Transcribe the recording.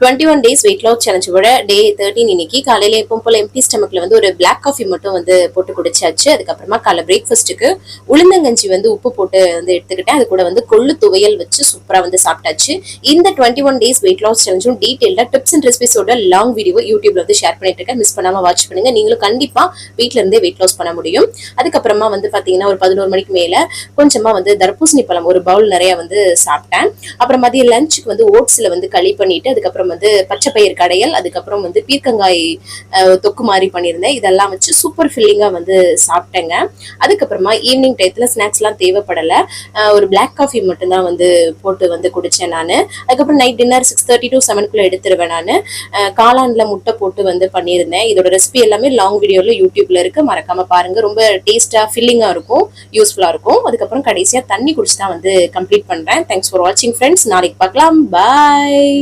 21 days weight loss சேலஞ்சோட டே 13 இன்னைக்கு காலையில எப்பவும் போல எம்டி ஸ்டமக்ல வந்து ஒரு பிளாக் காஃபி மட்டும் வந்து போட்டு குடிச்சாச்சு. அதுக்கப்புறமா காலை பிரேக்ஃபாஸ்ட்டுக்கு உளுந்தங்கஞ்சி வந்து உப்பு போட்டு வந்து எடுத்துக்கிட்டேன். அது கூட வந்து கொள்ளு துவையல் வச்சு சூப்பரா வந்து சாப்பிட்டாச்சு. இந்த 21 டேஸ் வெயிட் லாஸ் சேலஞ்சும் டீடைல்டா டிப்ஸ் அண்ட் ரெசிபிஸோட லாங் வீடியோ யூடியூப்ல வந்து ஷேர் பண்ணிட்டு இருக்கேன். மிஸ் பண்ணாம வாட்ச் பண்ணுங்க. நீங்களும் கண்டிப்பா வீட்ல இருந்தே வெயிட் லாஸ் பண்ண முடியும். அதுக்கப்புறமா வந்து பாத்தீங்கன்னா ஒரு 11 மணிக்கு மேல கொஞ்சமா வந்து தர்பூசணி பழம் ஒரு பவுல் நிறைய வந்து சாப்பிட்டேன். அப்புறம் மதிய லஞ்சுக்கு வந்து ஓட்ஸ்ல வந்து களி பண்ணிட்டு அதுக்கப்புறம் வந்து பச்சை பயிர் கடையல், அதுக்கப்புறம் வந்து பீர்க்கங்காய் தொக்கு மாதிரி பண்ணியிருந்தேன். இதெல்லாம் வச்சு சூப்பர் ஃபில்லிங்கா வந்து சாப்பிட்டேங்க. அதுக்கப்புறமா ஈவினிங் டயத்துல ஸ்நாக்ஸ் எல்லாம் தேவைப்படல. ஒரு பிளாக் காஃபி மட்டும் தான் வந்து போட்டு வந்து குடிச்சேன் நான். அதுக்கப்புறம் நைட் டின்னர் 6:30 to 7 எடுத்துருவேன் நான். காளான்ல முட்டை போட்டு வந்து பண்ணியிருந்தேன். இதோட ரெசிபி எல்லாமே லாங் வீடியோல யூடியூப்ல இருக்கு, மறக்காம பாருங்க. ரொம்ப டேஸ்டா ஃபில்லிங்கா இருக்கும், யூஸ்ஃபுல்லா இருக்கும். அதுக்கப்புறம் கடைசியா தண்ணி குடிச்சு தான் வந்து கம்ப்ளீட் பண்றேன். தேங்க்ஸ் ஃபார் வாட்சிங் ஃப்ரெண்ட்ஸ். நாளைக்கு பார்க்கலாம். பாய்.